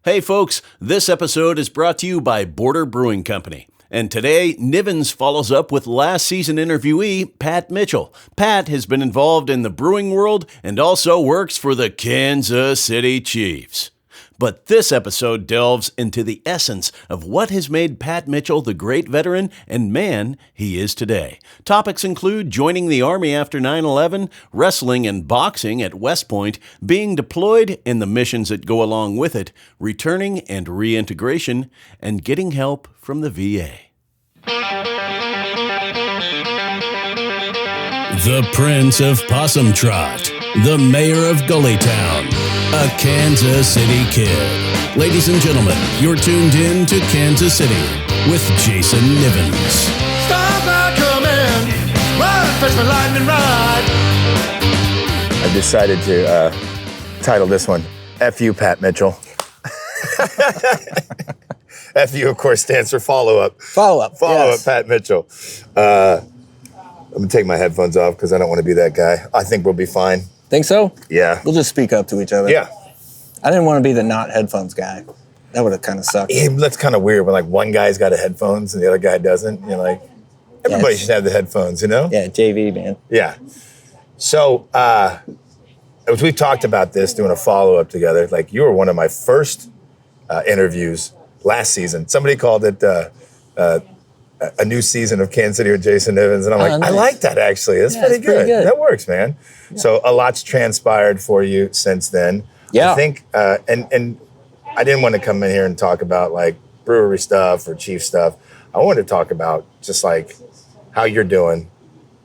Hey folks, this episode is brought to you by Border Brewing Company. And today, Nivens follows up with last season interviewee, Pat Mitchell. Pat has been involved in the brewing world and also works for the Kansas City Chiefs. But this episode delves into the essence of what has made Pat Mitchell the great veteran and man he is today. Topics include joining the Army after 9/11, wrestling and boxing at West Point, being deployed and the missions that go along with it, returning and reintegration, and getting help from the VA. The Prince of Possum Trot, the Mayor of Gullytown, a Kansas City kid. Ladies and gentlemen, you're tuned in to Kansas City with Jason Nivens. Starlight coming, ride, fetch my lightning ride. I decided to title this one, F you, Pat Mitchell. F you, of course, stands for follow-up. Follow-up, yes. Pat Mitchell. I'm going to take my headphones off because I don't want to be that guy. I think we'll be fine. Think so? Yeah. We'll just speak up to each other. Yeah. I didn't want to be the not headphones guy. That would have kind of sucked. Yeah, that's kind of weird when like one guy's got a headphones and the other guy doesn't. You're like, everybody should have the headphones, you know? Yeah, JV, man. Yeah. So, as we've talked about this, doing a follow-up together, like you were one of my first interviews last season. Somebody called it a new season of Kansas City with Jason Nivens, and I'm like, nice. I like that actually. That's pretty good. That works, man. Yeah. So a lot's transpired for you since then. Yeah. I think, and I didn't want to come in here and talk about like brewery stuff or chief stuff. I wanted to talk about just like how you're doing,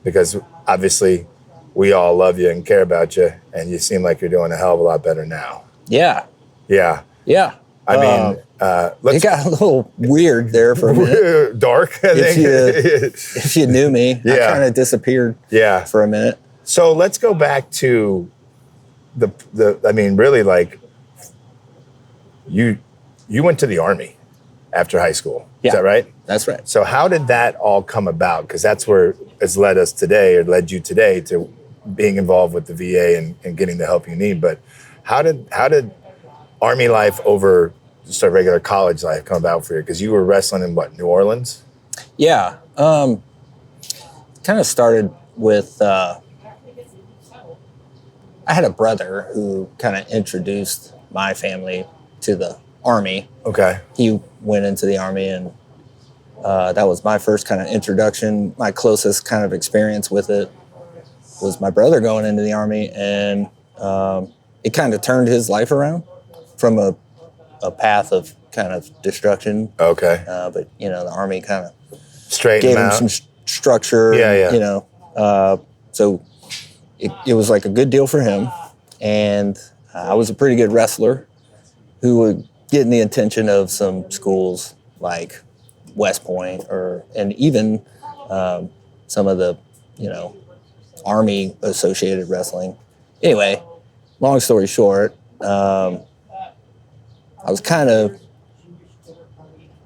because obviously we all love you and care about you, and you seem like you're doing a hell of a lot better now. Yeah. Yeah. Yeah. I mean, it got a little weird there for a minute. Dark, I think. If you knew me, I kind of disappeared for a minute. So let's go back to I mean, really, like, you went to the Army after high school. Yeah. Is that right? That's right. So how did that all come about? Because that's where it's led us today, or led you today, to being involved with the VA and getting the help you need. But how did Army life over just a regular college life come about for you? Because you were wrestling in what, New Orleans? Yeah. Kind of started with, I had a brother who kind of introduced my family to the Army. Okay. He went into the Army, and that was my first kind of introduction. My closest kind of experience with it was my brother going into the Army, and it kind of turned his life around from a path of kind of destruction. Okay. But, you know, the Army kind of Straighten gave him some structure. Yeah. You know, so it was like a good deal for him. And I was a pretty good wrestler who would get in the attention of some schools like West Point and even some of the, you know, Army associated wrestling. Anyway, long story short, I was kind of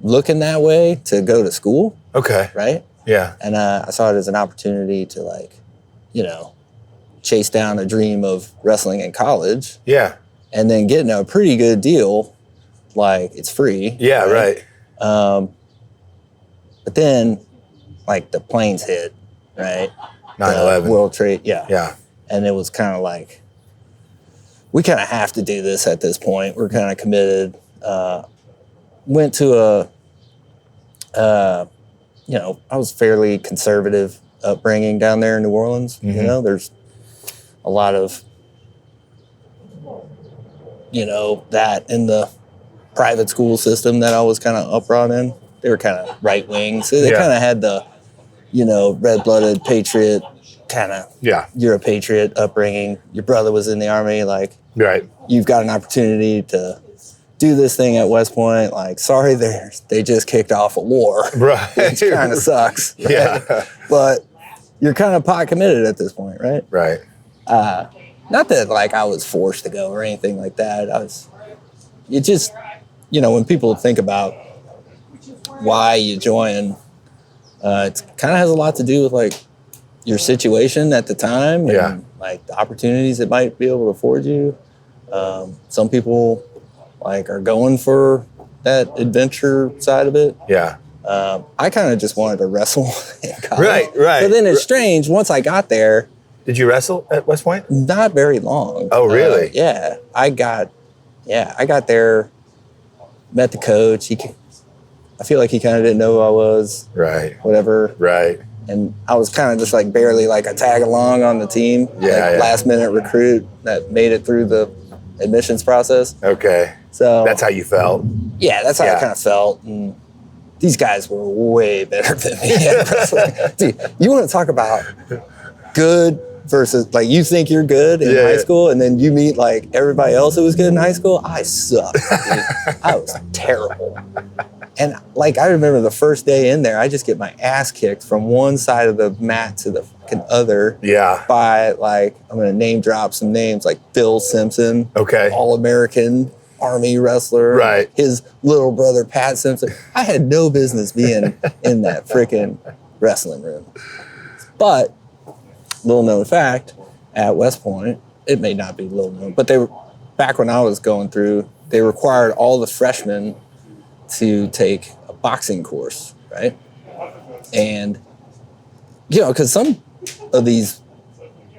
looking that way to go to school. Okay. Right? Yeah. And I saw it as an opportunity to, like, you know, chase down a dream of wrestling in college. Yeah. And then getting a pretty good deal. Like, it's free. Yeah, right. But then, like, the planes hit, right? 9/11. World Trade, yeah. Yeah. And it was kind of like, we kind of have to do this at this point. We're kind of committed. Went to you know, I was fairly conservative upbringing down there in New Orleans. Mm-hmm. You know, there's a lot of, you know, that in the private school system that I was kind of brought in. They were kind of right wing. So they kind of had the, you know, red-blooded patriot kind of, you're a patriot upbringing. Your brother was in the Army, like, you've got an opportunity to do this thing at West Point. Like, sorry, they just kicked off a war. Right. Which kind of sucks. Right? Yeah. But you're kind of pot committed at this point, right? Right. Not that, like, I was forced to go or anything like that. It just, you know, when people think about why you join, it kind of has a lot to do with, like, your situation at the time and, like, the opportunities it might be able to afford you. Some people like are going for that adventure side of it. Yeah. I kind of just wanted to wrestle in college. Right. So then it's strange. Once I got there, Did you wrestle at West Point? not very long. Oh, really? Yeah. I got there, met the coach. I feel like he kind of didn't know who I was. Right. Whatever. Right. And I was kind of just like barely like a tag along on the team. Yeah. Last minute recruit that made it through the admissions process. Okay. So That's how you felt. yeah, that's how Yeah. I kind of felt. And these guys were way better than me at wrestling. Dude, you want to talk about good versus like you think you're good in high school and then you meet like everybody else who was good in high school? I sucked, dude. I was terrible. And like I remember the first day in there, I just get my ass kicked from one side of the mat to the fucking other. Yeah. By like, I'm gonna name drop some names like Bill Simpson. Okay. All-American Army wrestler. Right. His little brother Pat Simpson. I had no business being in that freaking wrestling room. But little known fact, at West Point, it may not be little known, but they were back when I was going through, they required all the freshmen to take a boxing course, right? And you know, because some of these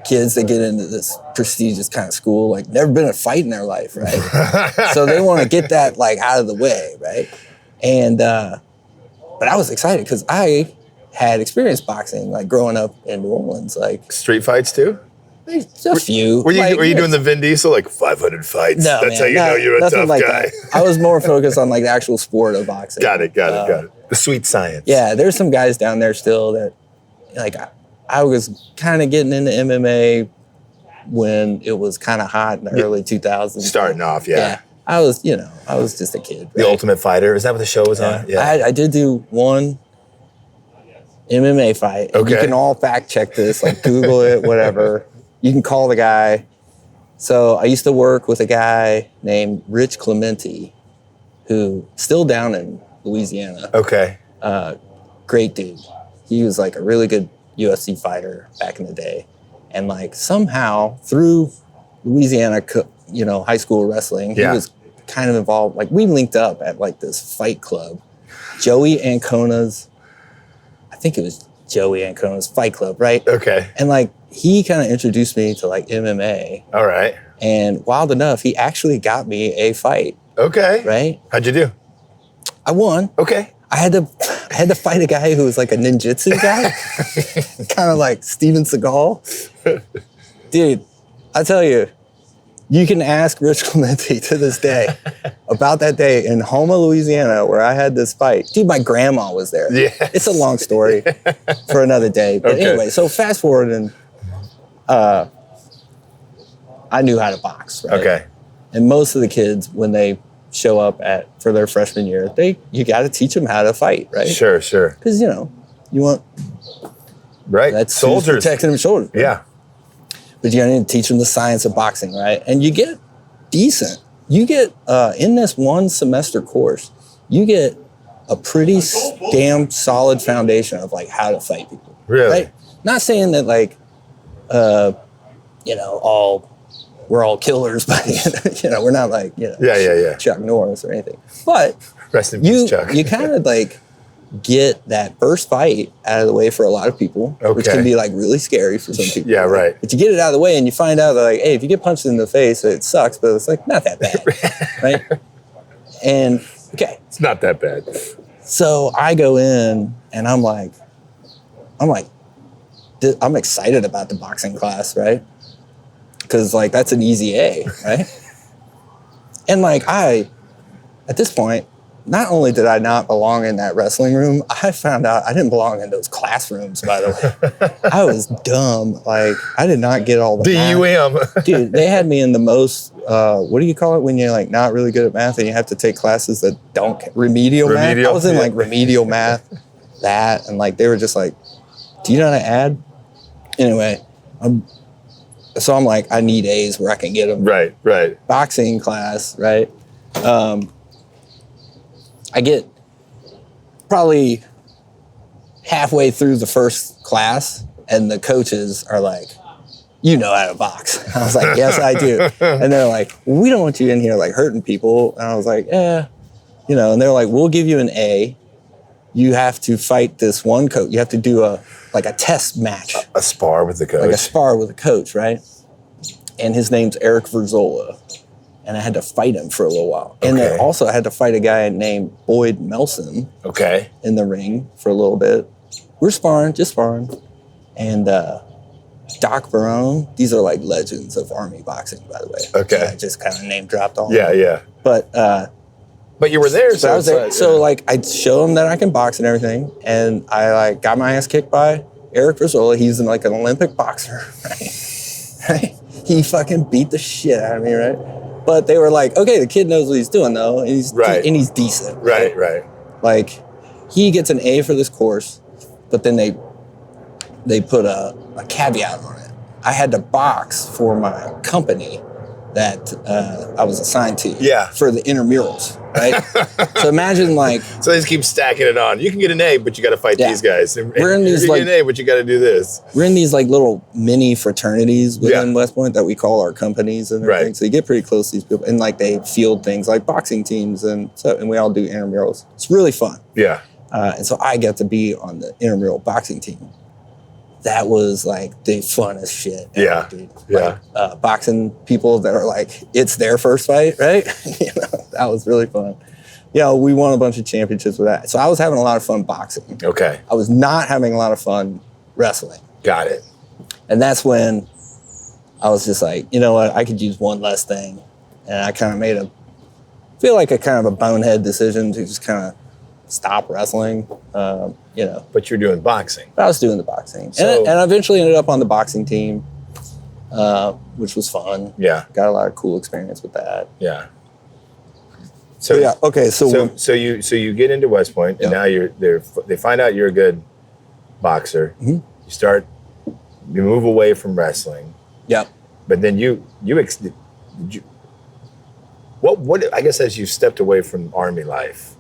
kids that get into this prestigious kind of school, like never been in a fight in their life, right? So they want to get that like out of the way, right? And but I was excited because I had experienced boxing, like growing up in New Orleans, like Street fights too? a few. Were you like, doing the Vin Diesel, like 500 fights? No, That's man, how you know you're a nothing tough like guy. that. I was more focused on like the actual sport of boxing. Got it. The sweet science. Yeah, there's some guys down there still that, like, I was kind of getting into MMA when it was kind of hot in the early 2000s. Starting off, yeah. I was just a kid. The right? Ultimate Fighter. Is that what the show was on? Yeah. I did do one MMA fight. And you Okay. can all fact check this, like Google it, whatever. You can call the guy. So I used to work with a guy named Rich Clementi, who still down in Louisiana. Okay. Great dude. He was like a really good UFC fighter back in the day. And like somehow through Louisiana, high school wrestling, he was kind of involved. Like we linked up at like this fight club, Joey Ancona's, I think it was Joey Ancona's fight club, right? Okay. And like he kind of introduced me to like MMA. All right. And wild enough, he actually got me a fight, Okay. right? How'd you do? I won. Okay. I had to fight a guy who was like a ninjutsu guy, kind of like Steven Seagal. Dude, I tell you, you can ask Rich Clementi to this day about that day in Houma, Louisiana, where I had this fight. Dude, my grandma was there. Yes. It's a long story for another day. But anyway, so fast forward and I knew how to box, right? Okay. And most of the kids, when they show up for their freshman year, you got to teach them how to fight, right? Sure. Because, you want Right. that's Soldiers. who's protecting them shoulders. Yeah. But you need to teach them the science of boxing, right? And you get decent. You get, in this one semester course, you get a pretty damn solid foundation of like how to fight people. Really? Right? Not saying that like, we're all killers, but we're not like, Yeah. Chuck Norris or anything. But Rest in peace, Chuck. you kind of like get that first fight out of the way for a lot of people, which Okay. can be like really scary for some people. Yeah, right. But you get it out of the way and you find out that like, hey, if you get punched in the face, it sucks, but it's like not that bad, right? And okay, It's not that bad. so I go in and I'm excited about the boxing class, right? Because like that's an easy A, right? And like at this point, not only did I not belong in that wrestling room, I found out I didn't belong in those classrooms, by the way. I was dumb. Like I did not get all the math. DUM. Dude, they had me in the most, what do you call it when you're like not really good at math and you have to take classes that don't, remedial math? I Remedial, was in yeah. like remedial math, and like they were just like, do you know how to add? Anyway, so I'm like, I need A's where I can get them. Right. Boxing class, right? I get probably halfway through the first class and the coaches are like, you know how to box. I was like, yes, I do. And they're like, we don't want you in here like hurting people. And I was like, you know, and they're like, we'll give you an A. You have to fight this one coach. You have to do a test match. A spar with the coach. Like a spar with a coach, right? And his name's Eric Verzola. And I had to fight him for a little while. And then also I had to fight a guy named Boyd Melson. Okay. In the ring for a little bit. We're sparring, just sparring. And Doc Barone, these are like legends of Army boxing, by the way. Okay. I just kind of name dropped all Yeah, yeah. But you were there, so I was there. So like I show him that I can box and everything. And I like got my ass kicked by Eric Verzola. He's like an Olympic boxer, right? He fucking beat the shit out of me, right? But they were like, okay, the kid knows what he's doing though, and he's decent. Right. Like he gets an A for this course, but then they put a caveat on it. I had to box for my company that I was assigned to. Yeah. For the intramurals, right? So imagine like. So they just keep stacking it on. You can get an A, but you got to fight these guys. We're in these you get an A, but you got to do this. We're in these like little mini fraternities within West Point that we call our companies and everything. So you get pretty close to these people, and like they field things like boxing teams, and we all do intramurals. It's really fun. Yeah. And so I got to be on the intramural boxing team. That was like the funnest shit ever, dude. Yeah. Like, boxing people that are like, it's their first fight, right? You know, that was really fun. Yeah, we won a bunch of championships with that. So I was having a lot of fun boxing. Okay. I was not having a lot of fun wrestling. Got it. And that's when I was just like, you know what? I could use one less thing. And I kind of made a bonehead decision to just kind of stop wrestling, you know. But you're doing boxing. I was doing the boxing. So, and I eventually ended up on the boxing team, which was fun. Yeah. Got a lot of cool experience with that. Yeah. So but yeah, okay, so you get into West Point, and now they find out you're a good boxer. Mm-hmm. You move away from wrestling. Yep. But then what I guess as you stepped away from Army life,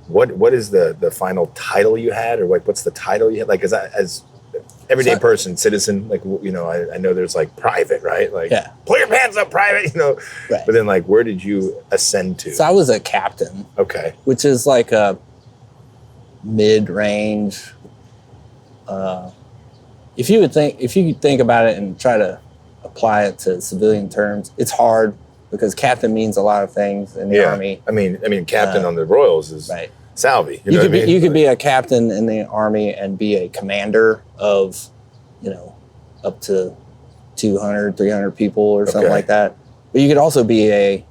what is the final title you had, or like what's the title you had? Like as everyday person, citizen, like, you know, I know there's like private, right? Like, pull your pants up, private, you know. Right. But then like, where did you ascend to? So I was a captain. Okay. Which is like a mid-range. If you think about it and try to apply it to civilian terms, it's hard because captain means a lot of things in the Army. I mean, captain on the Royals is Salvi. You could be a captain in the Army and be a commander of, you know, up to 200, 300 people or something like that. But you could also be a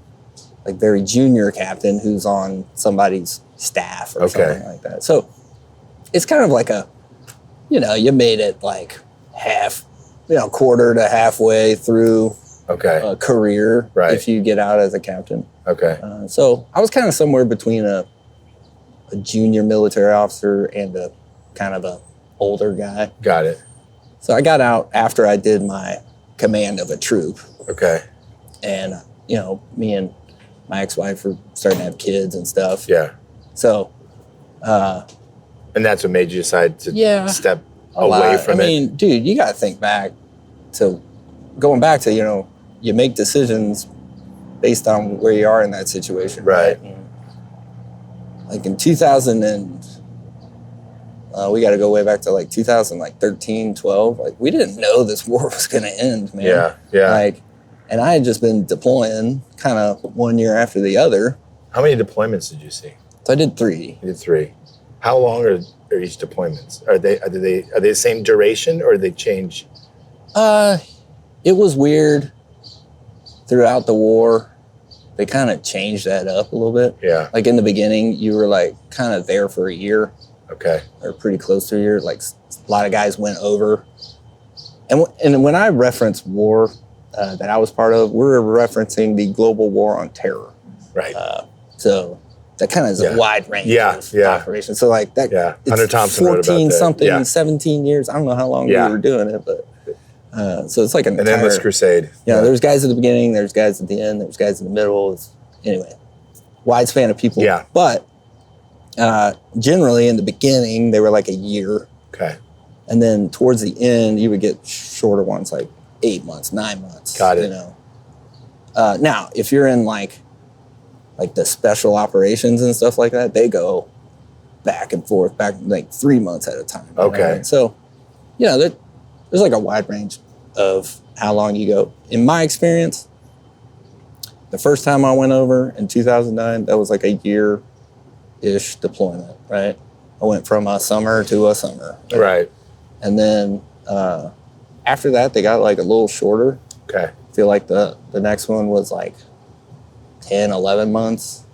like very junior captain who's on somebody's staff or something like that. So it's kind of like a, you know, you made it like half, you know, quarter to halfway through a career if you get out as a captain. Okay. So I was kind of somewhere between a junior military officer and a kind of a older guy. Got it. So I got out after I did my command of a troop. Okay. And, you know, me and my ex-wife were starting to have kids and stuff. Yeah. So. And that's what made you decide to step away from it? I mean, dude, you got to think back to going back to, you know, you make decisions based on where you are in that situation. Right. Like in 2000 and we got to go way back to like 2013, 12. Like we didn't know this war was going to end, man. Yeah, yeah. Like, and I had just been deploying kind of one year after the other. How many deployments did you see? So I did 3. You did 3. How long are each deployments? Are they the same duration or do they change? It was weird throughout the war. They kind of changed that up a little bit. Yeah. Like in the beginning, you were like kind of there for a year. Okay. Or pretty close to a year. Like a lot of guys went over. And when I reference war that I was part of, we're referencing the global war on terror. Right. So that kind of is a wide range of operations. So like that, Hunter Thompson 14 something, 17 years. I don't know how long we were doing it, but so it's like an endless crusade. You know, there's guys at the beginning, there's guys at the end, there's guys in the middle. Anyway, wide span of people. Yeah. But generally in the beginning, they were like a year. Okay. And then towards the end, you would get shorter ones, like 8 months, 9 months. Got it. You know. Now, if you're in like the special operations and stuff like that, they go back and forth, back like 3 months at a time. Okay. Right? So, you know, there's like a wide range of how long you go. In my experience, the first time I went over in 2009, that was like a year-ish deployment, right? I went from a summer to a summer. Right. And then after that, they got like a little shorter. Okay. I feel like the next one was like 10, 11 months.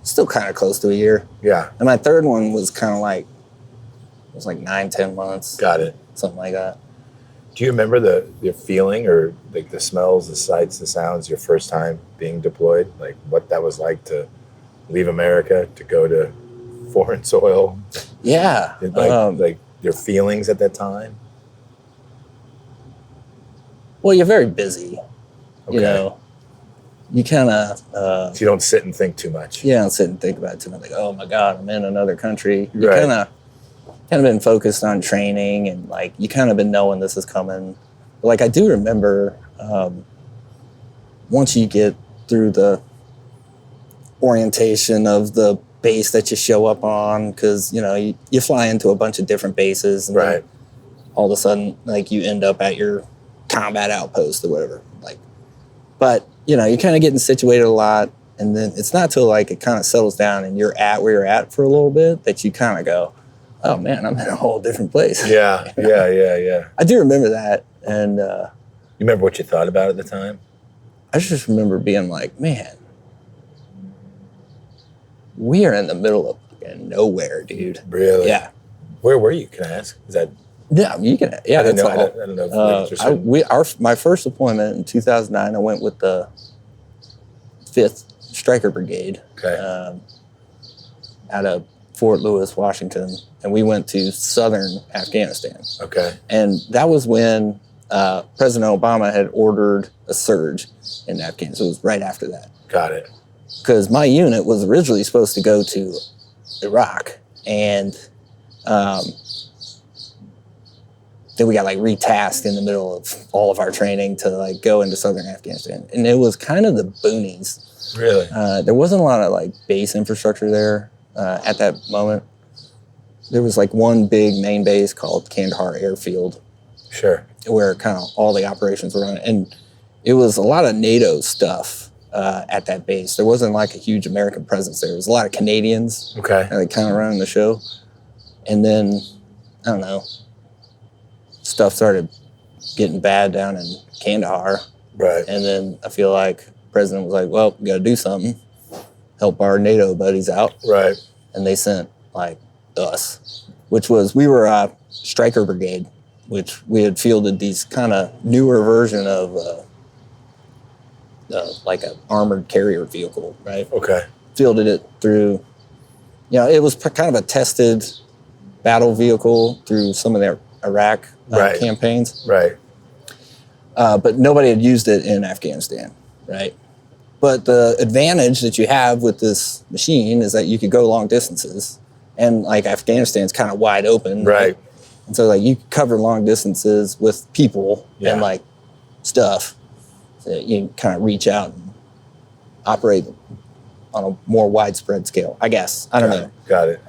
Still kind of close to a year. Yeah. And my third one was kind of like, it was like 9, 10 months. Got it. Something like that. Do you remember the feeling or like the smells, the sights, the sounds your first time being deployed? Like what that was like to leave America to go to foreign soil? Yeah. Like your feelings at that time? Well, you're very busy. Okay. You know, you kind of... So you don't sit and think too much. you don't sit and think about it too much. Like, oh my God, I'm in another country. You Right. kind of been focused on training and like you kind of been knowing this is coming. But like I do remember once you get through the orientation of the base that you show up on, because you know you fly into a bunch of different bases, and Right. all of a sudden like you end up at your combat outpost or whatever. Like, but you know you're kind of getting situated a lot, and then it's not till like it kind of settles down and you're at where you're at for a little bit that you kind of go, oh man, I'm in a whole different place. Yeah. I do remember that, and You remember what you thought about at the time? I just remember being like, man, we are in the middle of fucking nowhere, dude. Really? Yeah. Where were you? Can I ask? Is that? Yeah, you can. Yeah, I didn't that's know. all. I don't know. If there's My first deployment in 2009, I went with the 5th Stryker Brigade Okay. out of Fort Lewis, Washington, and we went to southern Afghanistan. Okay. And that was when President Obama had ordered a surge in Afghanistan. So it was right after that. Got it. Because my unit was originally supposed to go to Iraq, and then we got like retasked in the middle of all of our training to like go into southern Afghanistan, and it was kind of the boonies. Really? There wasn't a lot of like base infrastructure there at that moment. There was like one big main base called Kandahar Airfield, Sure. where kind of all the operations were running, and it was a lot of NATO stuff. At that base, there wasn't like a huge American presence there. There was a lot of Canadians, Okay. like kind of running the show. And then I don't know, stuff started getting bad down in Kandahar, Right. and then I feel like the president was like, "Well, we got to do something, help our NATO buddies out," Right. and they sent like us, which was we were a Stryker Brigade, which we had fielded these kind of newer version of. Like an armored carrier vehicle, right? Okay. Fielded it through, it was kind of a tested battle vehicle through some of their Iraq Right. campaigns. Right. But nobody had used it in Afghanistan, right? But the advantage that you have with this machine is that you could go long distances, and like Afghanistan's kind of wide open, Right. And so like you could cover long distances with people Yeah. and like stuff. So you can kind of reach out and operate on a more widespread scale, I guess. I don't know. Got it.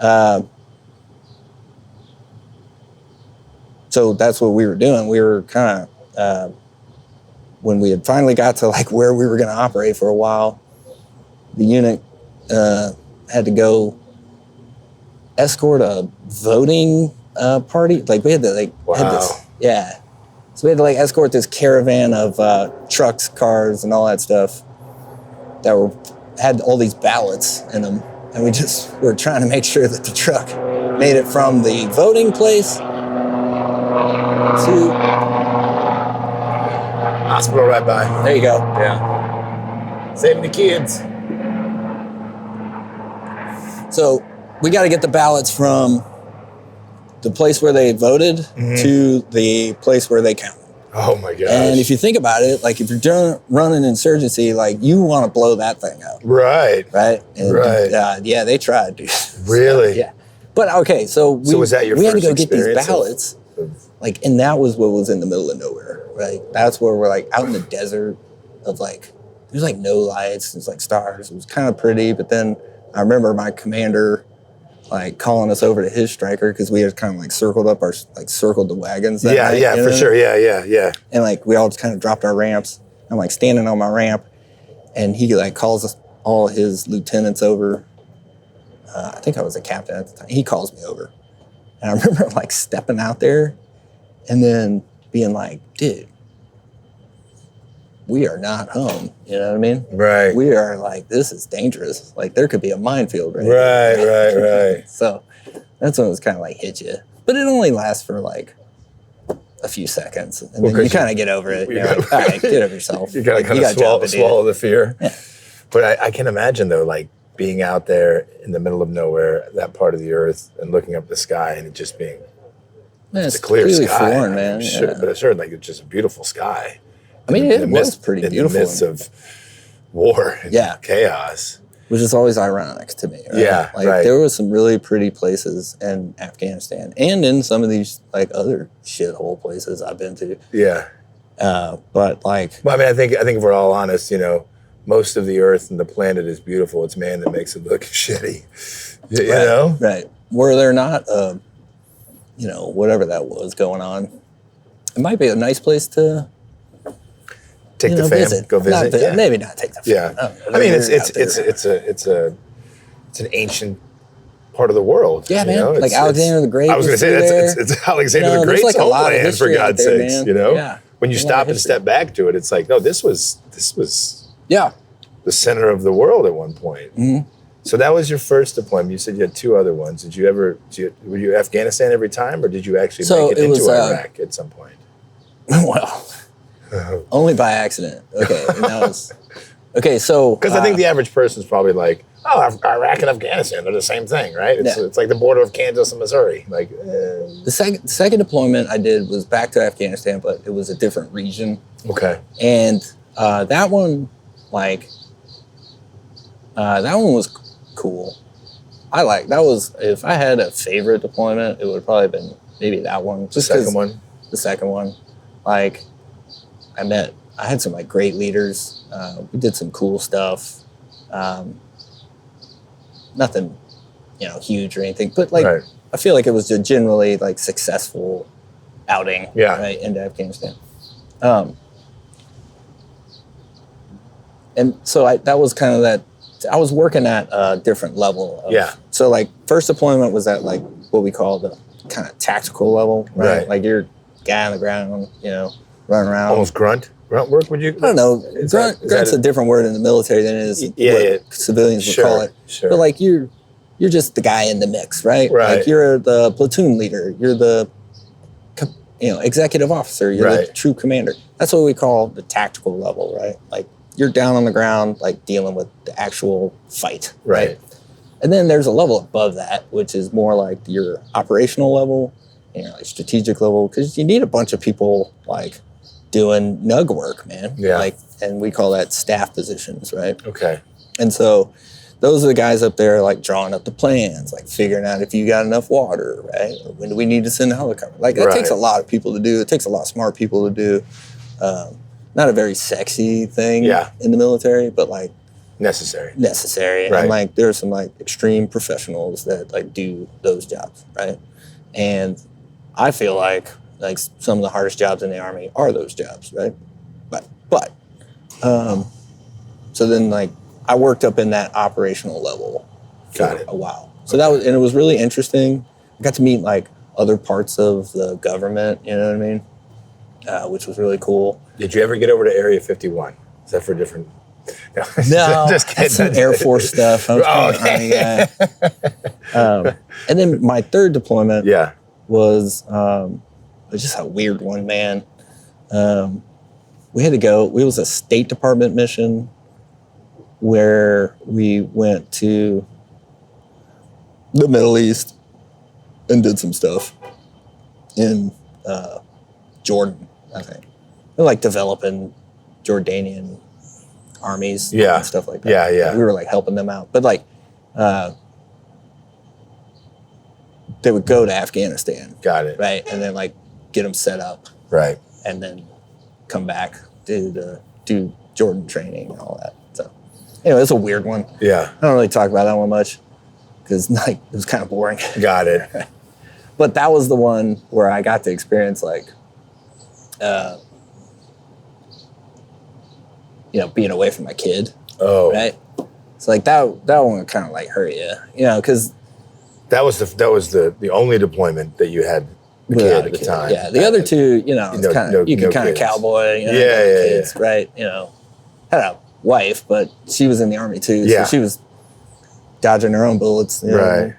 So that's what we were doing. We were kind of, when we had finally got to like where we were going to operate for a while, the unit had to go escort a voting party. Like we had to like, had this, Wow. yeah. So we had to like escort this caravan of trucks, cars, and all that stuff that had all these ballots in them, and we were trying to make sure that the truck made it from the voting place to Hospital right by. there you go. Yeah. Saving the kids. So we got to get the ballots from the place where they voted to the place where they counted. Oh my gosh. And if you think about it, like if you're running insurgency, like you want to blow that thing up, Right. right? And, Right. yeah, they tried, dude. Really? Yeah. But okay, so was that your we had to first go get these experience ballots, like, and that was what was in the middle of nowhere, right? right? That's where we're like out in the desert of like, there's like no lights, there's like stars. It was kind of pretty, but then I remember my commander like calling us over to his striker because we had kind of like circled the wagons that night, yeah, you for know? sure, yeah. And like we all just kind of dropped our ramps. I'm like standing on my ramp, and he like calls us all his lieutenants over. I think I was a captain at the time. He calls me over, and I remember like stepping out there, and then being like, "Dude, we are not home." You know what I mean? Right. We are like, this is dangerous. Like there could be a minefield right Right. So that's when it was kind of like hit you, but it only lasts for like a few seconds, and then you kind of get over it. You're like, all right, get over yourself. You gotta Like, kind of swallow the fear. Yeah. But I can imagine though, like being out there in the middle of nowhere, that part of the earth, and looking up the sky, and it just being It's a clear really sky. foreign, man. Sure, Yeah. but it's sure like it's just a beautiful sky. I mean, In it the was midst- pretty in beautiful, the midst of war and chaos. which is always ironic to me. Right? Yeah, like right. there was some really pretty places in Afghanistan and in some of these like other shithole places I've been to. Yeah. But like, Well, I mean, I think if we're all honest, you know, most of the earth and the planet is beautiful. It's man that makes it look shitty. You know? right? Were there not, you know, whatever that was going on, it might be a nice place to Take the fam, visit. go visit. Not, maybe not take the fam. Yeah. don't know. I mean, They're out there. it's an ancient part of the world. Yeah, you man. know? Like Alexander the Great. I was going to was say through there. it's Alexander You know, the there's Great's like a lot of homeland, for history out God's there, sakes. man. You know, Yeah. when you There's a lot stop of and history. step back to it, it's like, no, this was Yeah. the center of the world at one point. Mm-hmm. So that was your first deployment. You said you had two other ones. Were you Afghanistan every time, or did you actually So make it it into was, Iraq at some point? Well, only by accident. Okay, and that was okay. So Because I think the average person's probably like, oh, Iraq and Afghanistan, they're the same thing, right? It's like the border of Kansas and Missouri. Like, the second deployment I did was back to Afghanistan, but it was a different region, okay. and that one, like, that one was cool. That was, if I had a favorite deployment, it would have probably been maybe that one. The second one? The second one. Like, I had some like great leaders. We did some cool stuff. Nothing, you know, huge or anything, but like, Right. I feel like it was a generally like successful outing, Yeah. right, into Afghanistan. And so that was kind of that. I was working at a different level. Yeah. So like first deployment was at like what we call the kind of tactical level, right? Right. Like you're guy on the ground, you know, running around. Almost grunt work, would you? I don't know. Grunt's a different word in the military than it is what civilians would call it. Sure. But like you're just the guy in the mix, right? Right. Like you're the platoon leader. You're the executive officer. You're the Right. true commander. That's what we call the tactical level, right? Like you're down on the ground, like dealing with the actual fight, Right. And then there's a level above that, which is more like your operational level and your like strategic level, because you need a bunch of people like doing nug work, man. Yeah. Like, and we call that staff positions, right? Okay. And so those are the guys up there like drawing up the plans, like figuring out if you got enough water, right? Or when do we need to send a helicopter? Like that takes a lot of people to do. It takes a lot of smart people to do. Not a very sexy thing in the military, but like Necessary. necessary. Right. And like there are some like extreme professionals that like do those jobs, right? And I feel like some of the hardest jobs in the Army are those jobs, right? But so then like I worked up in that operational level for a while. So that was, and it was really interesting. I got to meet like other parts of the government, you know what I mean? Which was really cool. Did you ever get over to Area 51? Is that for different? No, No, just kidding. that's some Air Force stuff. I was kind of an Army guy. And then my third deployment was just a weird one, man. We had to go. It was a State Department mission where we went to the Middle East and did some stuff in Jordan, I think. They're like developing Jordanian armies and stuff like that. Yeah. We were like helping them out. But like they would go to Afghanistan. Got it. Right? And then like get them set up. Right. And then come back to do Jordan training and all that. So anyway, it's a weird one. Yeah. I don't really talk about that one much because like it was kind of boring. Got it. But that was the one where I got to experience like, being away from my kid. Oh. Right. So like that one kind of like hurt you, because that was the only deployment that you had a kid at the time. Yeah. The other two, it's kind of you could kind of cowboy. Kids, right? Had a wife, but she was in the Army too, so she was dodging her own bullets. Right.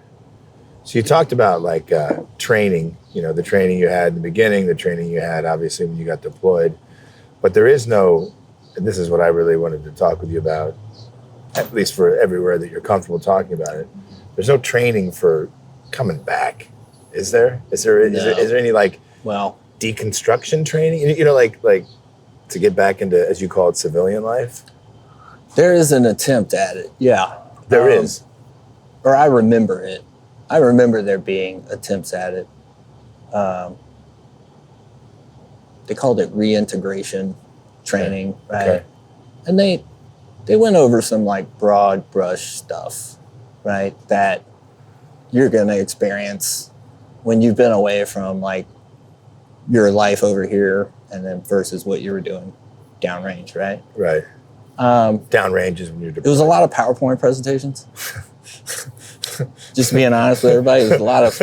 So you talked about like training, the training you had in the beginning, the training you had obviously when you got deployed, but there is no, and this is what I really wanted to talk with you about, at least for everywhere that you're comfortable talking about it. There's no training for coming back, is there? Is there any like deconstruction training? Like to get back into, as you call it, civilian life? There is an attempt at it. Yeah, there is. Or I remember it. I remember there being attempts at it. They called it reintegration training, right? Okay. And they went over some like broad brush stuff, right? That you're gonna experience when you've been away from like your life over here and then versus what you were doing downrange, right? Right. Downrange is when you're deployed. It was a lot of PowerPoint presentations. Just being honest with everybody, it was a lot of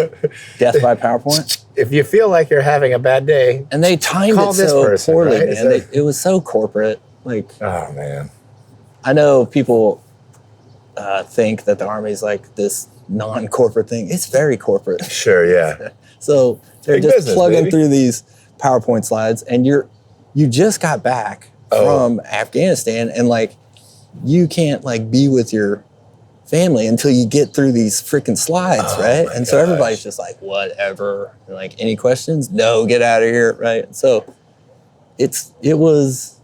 death by PowerPoint. If you feel like you're having a bad day, and they timed it so poorly, right? Man. It was so corporate. Like, oh man, I know people think that the Army's like this non-corporate thing. It's very corporate. Sure, yeah. So they're Big just business, plugging baby. through these PowerPoint slides, and you just got back from Afghanistan, and like you can't like be with your family until you get through these freaking slides, right? And so everybody's just like, whatever. And like, any questions? No, get out of here, right? So it was,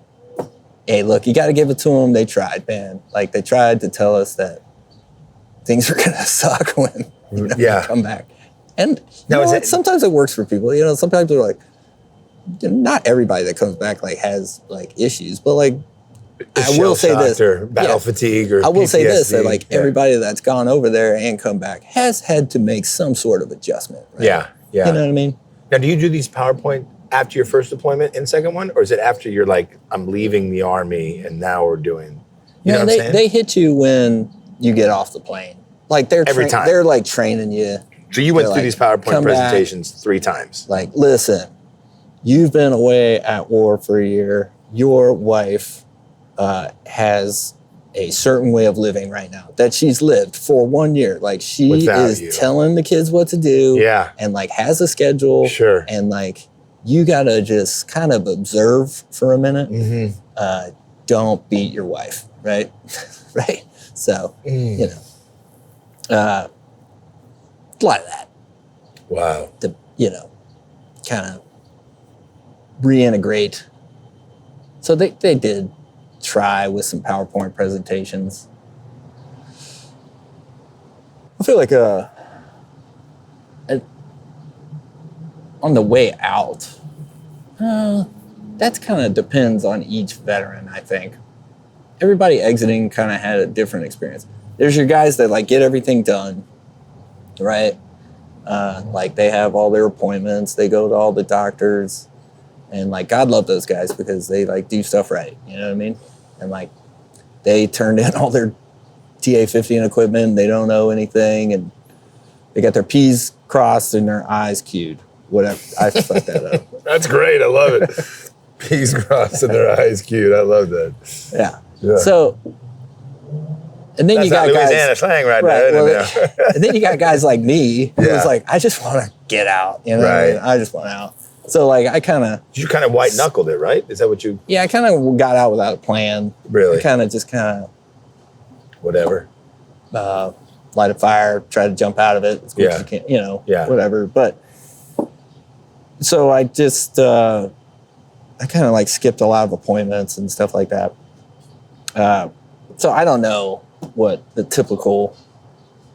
hey, look, you got to give it to them. They tried, man. Like they tried to tell us that things are gonna suck when you come back. And sometimes it works for people. Sometimes they're like, not everybody that comes back like has like issues, but like I will say this: or battle fatigue, or I will say this: that PTSD. like everybody that's gone over there and come back has had to make some sort of adjustment. Right? Yeah. You know what I mean? Now, do you do these PowerPoint after your first deployment and second one, or is it after you're like, I'm leaving the Army and now we're doing? You know what I'm saying? They hit you when you get off the plane. Like they're Every time. They're like training you. So you went They're through like, these PowerPoint come presentations 3 times. Like, listen, you've been away at war for a year. Your wife has a certain way of living right now that she's lived for 1 year. Like she Without is you. telling the kids what to do. Yeah. And like has a schedule. Sure. And like you gotta just kind of observe for a minute. Mm-hmm. Don't beat your wife, right? Right. So a lot of that. Wow. To kind of reintegrate. So they did try with some PowerPoint presentations. I feel like on the way out, that kind of depends on each veteran, I think. Everybody exiting kind of had a different experience. There's your guys that like get everything done, right? Like they have all their appointments, they go to all the doctors, and like God love those guys because they like do stuff right. You know what I mean? And like they turned in all their TA-15 equipment, they don't know anything, and they got their P's crossed and their I's queued. Whatever. I fucked that up. That's great. I love it. P's crossed and their eyes cute. I love that. Yeah. So, and then That's you got not guys. Louisiana slang right there. Well, and then you got guys like me who was like, I just want to get out. You know what I mean? I just want out. So like I kind of. You kind of white knuckled it, right? Is that what you? Yeah, I kind of got out without a plan. Really? I kind of. Whatever. Light a fire, try to jump out of it as quick as you can, whatever. But so I just, I kind of like skipped a lot of appointments and stuff like that. So I don't know what the typical,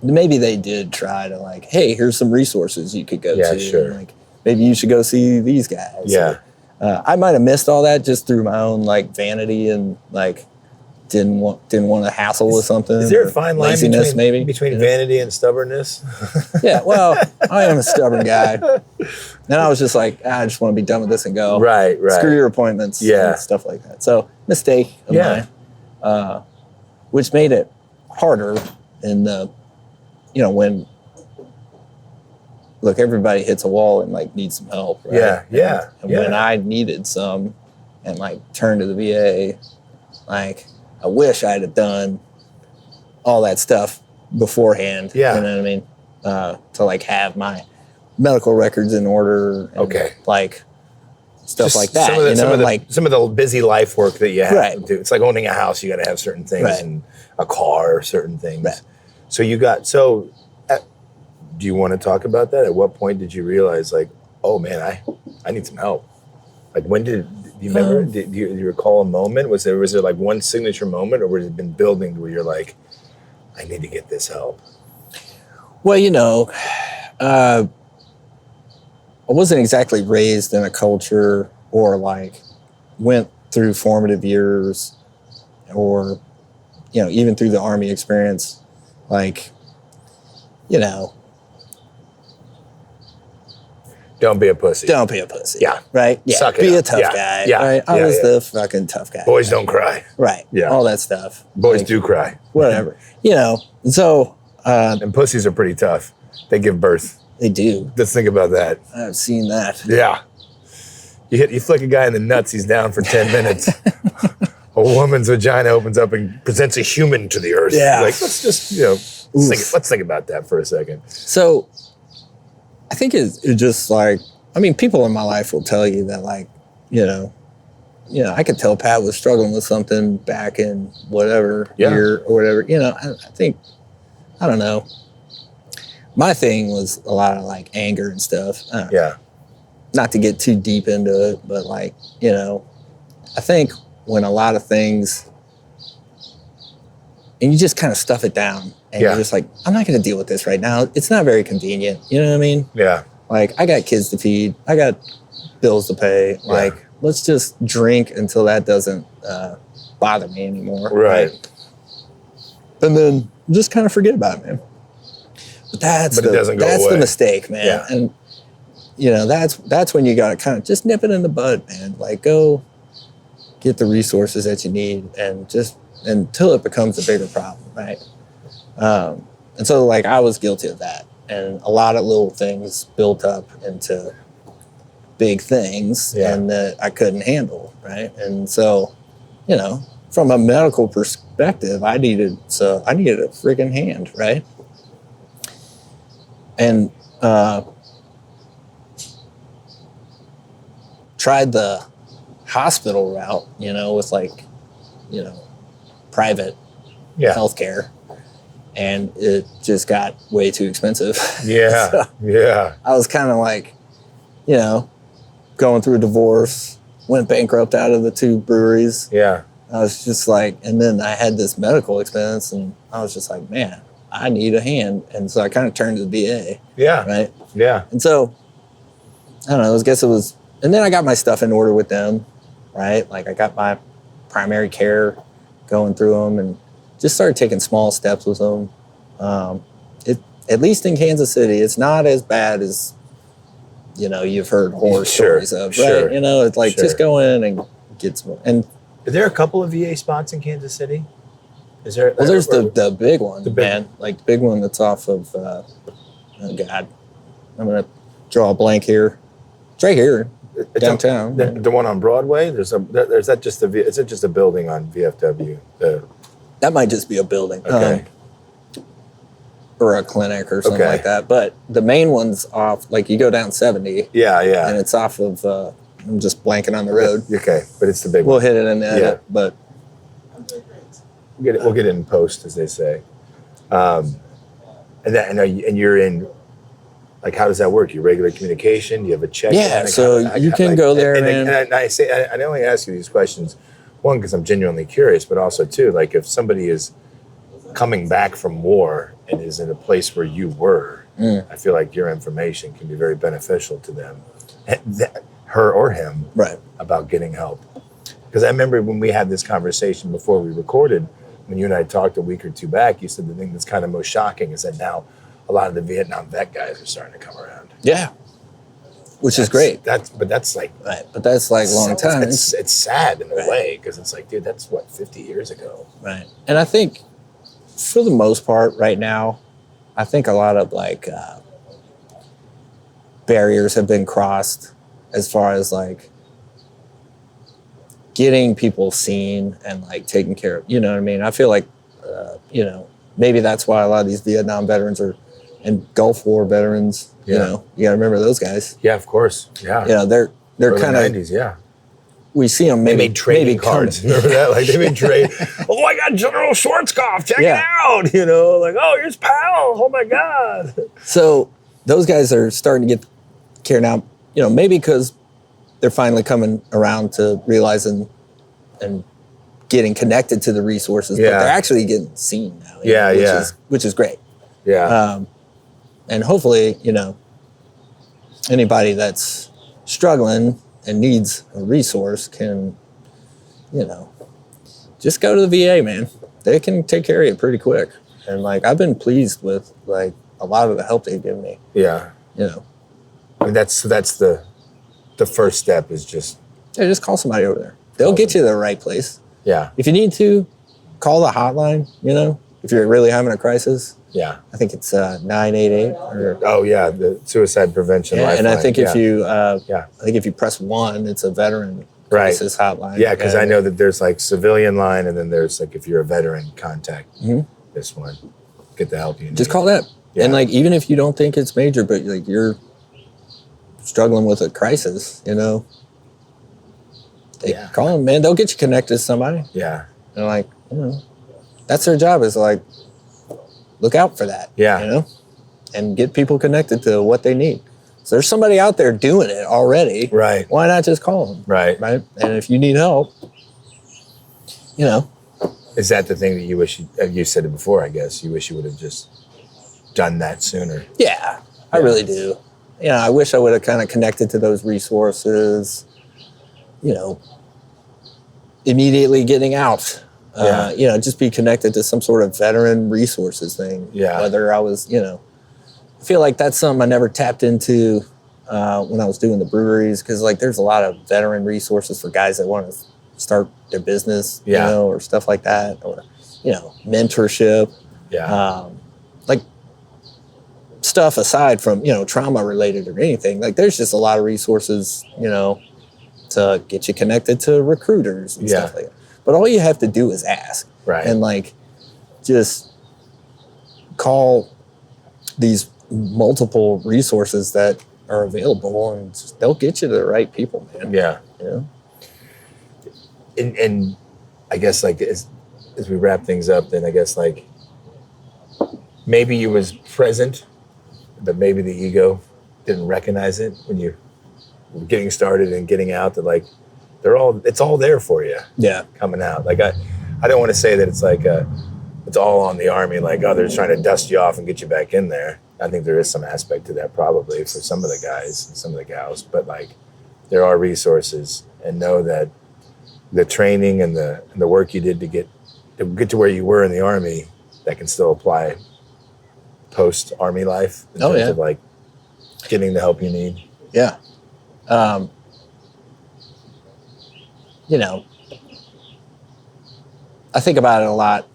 maybe they did try to like, hey, here's some resources you could go to. Sure. Like, maybe you should go see these guys. Yeah. I might have missed all that just through my own like vanity and like didn't want to hassle with something. Is there a fine line between you know? vanity and stubbornness? Yeah, well, I am a stubborn guy. And I was just like, I just want to be done with this and go. Right. Screw your appointments and stuff like that. So mistake of mine, which made it harder in the, you know, when, look, everybody hits a wall and like needs some help, right? And when I needed some and like turned to the VA, like I wish I'd have done all that stuff beforehand. Yeah. You know what I mean? To like have my medical records in order. And like stuff Just like that. Some of the busy life work that you have to do. It's like owning a house. You got to have certain things and a car or certain things. Right. So do you want to talk about that? At what point did you realize like, oh man, I need some help? Like when do you remember? Do you recall a moment? Was there like one signature moment, or was it been building where you're like, I need to get this help? Well, you know, I wasn't exactly raised in a culture or like went through formative years or, you know, even through the Army experience, like, you know. Don't be a pussy. Don't be a pussy. Yeah. Right? Yeah. Suck it be up. a tough guy. Yeah. Right? I was the fucking tough guy. Boys don't cry. Right. Yeah. All that stuff. Boys like, do cry. Whatever. You know, so. And pussies are pretty tough. They give birth. They do. Let's think about that. I've seen that. Yeah. You flick a guy in the nuts, he's down for 10 minutes. A woman's vagina opens up and presents a human to the earth. Yeah. Like, let's just, you know, let's think about that for a second. So I think it just like, I mean, people in my life will tell you that like, you know, I could tell Pat was struggling with something back in whatever year or whatever. You know, I think, I don't know. My thing was a lot of like anger and stuff. Not to get too deep into it, but like, you know, I think when a lot of things, and you just kind of stuff it down and you're just like, I'm not going to deal with this right now. It's not very convenient. You know what I mean? Yeah. Like, I got kids to feed. I got bills to pay. Like, let's just drink until that doesn't bother me anymore. Right. And then just kind of forget about it, man. But it doesn't go away. The mistake, man. Yeah. And, you know, that's when you got to kind of just nip it in the bud, man. Like, go get the resources that you need and just until it becomes a bigger problem, right? And so, like, I was guilty of that. And a lot of little things built up into big things and that I couldn't handle, right? And so, you know, from a medical perspective, I needed a freaking hand, right? And tried the hospital route, you know, with like, you know, private healthcare. And it just got way too expensive. Yeah, so I was kind of like, you know, going through a divorce, went bankrupt out of the 2 breweries. Yeah. I was just like, and then I had this medical expense, and I was just like, man, I need a hand. And so I kind of turned to the VA. Yeah. Right? Yeah. And so, I don't know, I guess it was, and then I got my stuff in order with them, right? Like I got my primary care going through them and just started taking small steps with them. At least in Kansas City, it's not as bad as, you know, you've heard horror stories of, right? You know, it's like just go in and get some. And is there a couple of VA spots in Kansas City? Is there? Well, there's the big one, man. Like the big one that's off of. Oh God, I'm gonna draw a blank here. It's right here, downtown. The one on Broadway. Is that just a building on VFW? That might just be a building. Okay. Or a clinic or something like that. But the main one's off, like you go down 70. Yeah, yeah. And it's off of, I'm just blanking on the road. Okay, but it's the big one. We'll hit it in the edit, but. We'll get it in post, as they say. And you're in, like, how does that work? Your regular communication? Do you have a check? Yeah, so you can go there, man. And I only ask you these questions, one, because I'm genuinely curious, but also, two, like, if somebody is coming back from war and is in a place where you were, I feel like your information can be very beneficial to them. her or him Right. about getting help. Because I remember when we had this conversation before we recorded, when you and I talked a week or two back, you said the thing that's kind of most shocking is that now a lot of the Vietnam vet guys are starting to come around. Yeah. Which is great. But that's like... Right. But that's like a long time. It's sad in a Right. way, because it's like, dude, that's what, 50 years ago. Right. And I think for the most part right now, I think a lot of like barriers have been crossed as far as like getting people seen and like taken care of. You know what I mean? I feel like, you know, maybe that's why a lot of these Vietnam veterans are and Gulf War veterans, you know, you gotta remember those guys. Yeah, of course. Yeah. You know, they're kind of 90s, yeah. We see them maybe They made trading cards. Remember that? Like they made trade. Oh, I got General Schwarzkopf. Check it out. You know, like, oh, here's Pal. Oh my God. So those guys are starting to get care now, you know, maybe because they're finally coming around to realizing and getting connected to the resources, but they're actually getting seen now. Which is great. Yeah. And hopefully, you know, anybody that's struggling and needs a resource can, you know, just go to the VA, man. They can take care of you pretty quick. And like, I've been pleased with like a lot of the help they've given me. Yeah. You know, I mean, that's the first step is just... Yeah, just call somebody over there. They'll get you to the right place. Yeah. If you need to, call the hotline, you know, if you're really having a crisis. Yeah. I think it's 988 or... Oh, yeah, the suicide prevention lifeline. And I think if you I think if you press 1, it's a veteran crisis hotline. Yeah, because I know that there's like civilian line, and then there's like if you're a veteran, contact this one. Get the help you need. Just call that. Yeah. And like even if you don't think it's major, but like you're struggling with a crisis, you know, call them, man. They'll get you connected to somebody. Yeah. And like, you know, that's their job is like, look out for that. Yeah. You know, and get people connected to what they need. So there's somebody out there doing it already. Right. Why not just call them? Right. Right. And if you need help, you know. Is that the thing that you wish you said it before, I guess? You wish you would have just done that sooner. Yeah, I really do. You know, I wish I would have kind of connected to those resources, you know, immediately getting out. You know, just be connected to some sort of veteran resources thing. Yeah. Whether I was, you know, I feel like that's something I never tapped into when I was doing the breweries, because like there's a lot of veteran resources for guys that want to start their business, you know, or stuff like that, or, you know, mentorship. Yeah. Like stuff aside from, you know, trauma related or anything, like there's just a lot of resources, you know, to get you connected to recruiters and stuff like that. But all you have to do is ask. Right. And like just call these multiple resources that are available, and just, they'll get you to the right people, man. Yeah. You know? And I guess like as we wrap things up, then I guess like maybe you was present, but maybe the ego didn't recognize it when you were getting started and getting out, that like it's all there for you. Yeah. Coming out. Like I don't want to say that it's like it's all on the Army, like, oh, they're trying to dust you off and get you back in there. I think there is some aspect to that probably for some of the guys and some of the gals, but like there are resources, and know that the training and the work you did to get to where you were in the Army, that can still apply post Army life in terms of like getting the help you need. Yeah. You know, I think about it a lot.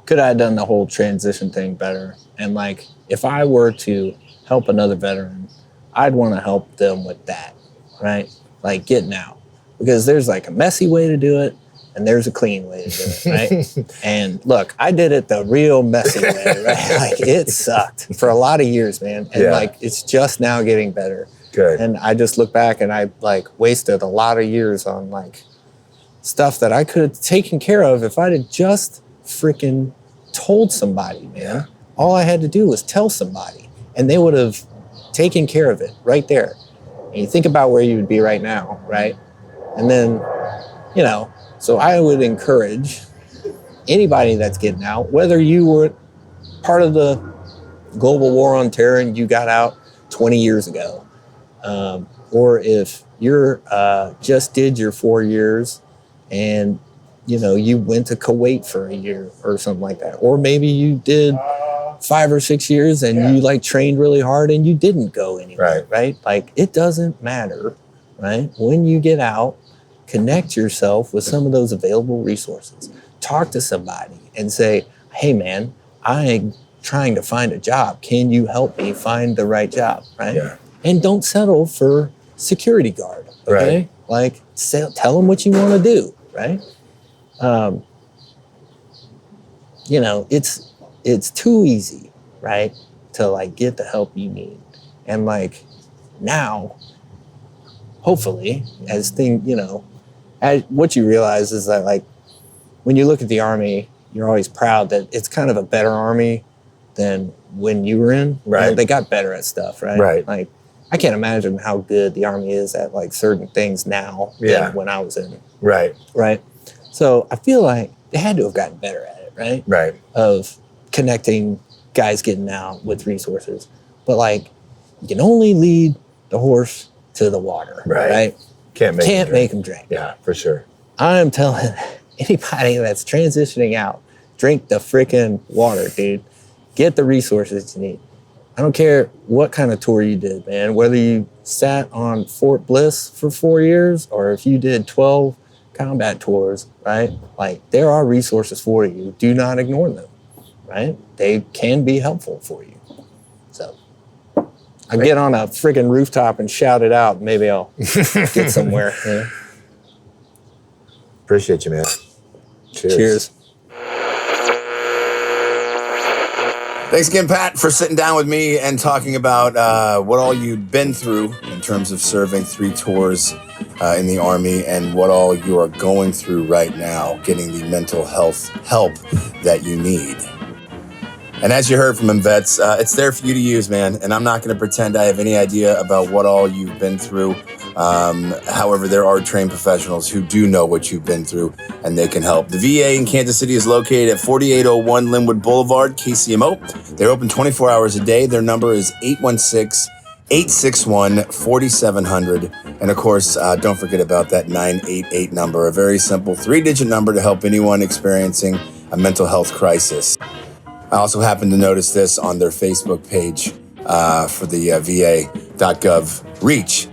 Could I have done the whole transition thing better? And like, if I were to help another veteran, I'd want to help them with that, right? Like getting out, because there's like a messy way to do it, and there's a clean way to do it, right? And look, I did it the real messy way, right? Like it sucked for a lot of years, man. And like, it's just now getting better. Good. And I just look back and I like wasted a lot of years on like stuff that I could have taken care of if I'd have just freaking told somebody, man. Yeah. All I had to do was tell somebody, and they would have taken care of it right there. And you think about where you would be right now, right? And then, you know, so I would encourage anybody that's getting out, whether you were part of the global war on terror and you got out 20 years ago, Or if you're just did your 4 years and, you know, you went to Kuwait for a year or something like that. Or maybe you did 5 or 6 years and you like trained really hard and you didn't go anywhere, right? Like, it doesn't matter, right? When you get out, connect yourself with some of those available resources. Talk to somebody and say, hey man, I'm trying to find a job. Can you help me find the right job, right? Yeah. And don't settle for security guard, okay? Right. Like, tell them what you want to do, right? You know, it's too easy, right, to like get the help you need. And like now, hopefully, as what you realize is that like when you look at the Army, you're always proud that it's kind of a better Army than when you were in. Right. You know, they got better at stuff, right? Right. Like, I can't imagine how good the Army is at like certain things now than when I was in. Right. Right. So I feel like they had to have gotten better at it, right? Right. Of connecting guys getting out with resources. But like, you can only lead the horse to the water, right? Can't make them drink. Yeah, for sure. I'm telling anybody that's transitioning out, drink the freaking water, dude. Get the resources you need. I don't care what kind of tour you did, man. Whether you sat on Fort Bliss for 4 years or if you did 12 combat tours, right? Like, there are resources for you. Do not ignore them, right? They can be helpful for you. So I get on a freaking rooftop and shout it out. Maybe I'll get somewhere. You know? Appreciate you, man. Cheers. Thanks again, Pat, for sitting down with me and talking about what all you've been through in terms of serving 3 tours in the Army and what all you are going through right now, getting the mental health help that you need. And as you heard from him, vets, it's there for you to use, man. And I'm not going to pretend I have any idea about what all you've been through. However, there are trained professionals who do know what you've been through, and they can help. The VA in Kansas City is located at 4801 Linwood Boulevard, KCMO. They're open 24 hours a day. Their number is 816-861-4700. And of course, don't forget about that 988 number, a very simple 3-digit number to help anyone experiencing a mental health crisis. I also happen to notice this on their Facebook page for the VA.gov reach.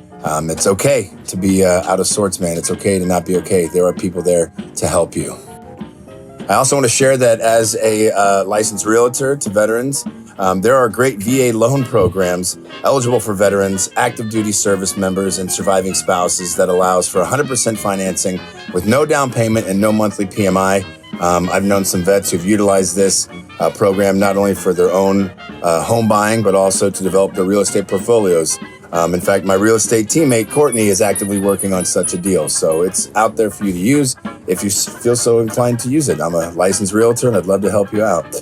It's okay to be out of sorts, man. It's okay to not be okay. There are people there to help you. I also want to share that as a licensed realtor to veterans, there are great VA loan programs eligible for veterans, active duty service members, and surviving spouses that allows for 100% financing with no down payment and no monthly PMI. I've known some vets who've utilized this program not only for their own home buying, but also to develop their real estate portfolios. In fact, my real estate teammate, Courtney, is actively working on such a deal. So it's out there for you to use if you feel so inclined to use it. I'm a licensed realtor, and I'd love to help you out.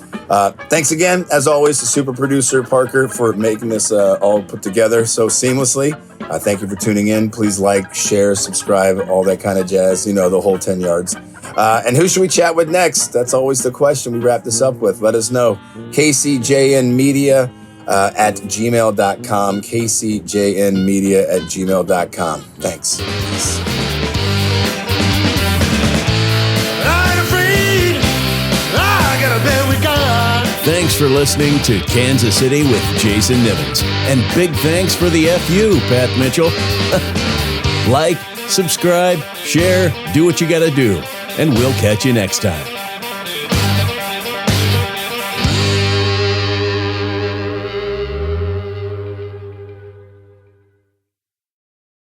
Thanks again, as always, to super producer Parker for making this all put together so seamlessly. Thank you for tuning in. Please like, share, subscribe, all that kind of jazz, you know, the whole 10 yards. And who should we chat with next? That's always the question we wrap this up with. Let us know. KCJNmedia at gmail.com. KCJNmedia at gmail.com. Thanks. Thanks for listening to Kansas City with Jason Nivens. And big thanks for the FU, Pat Mitchell. Like, subscribe, share, do what you gotta do. And we'll catch you next time.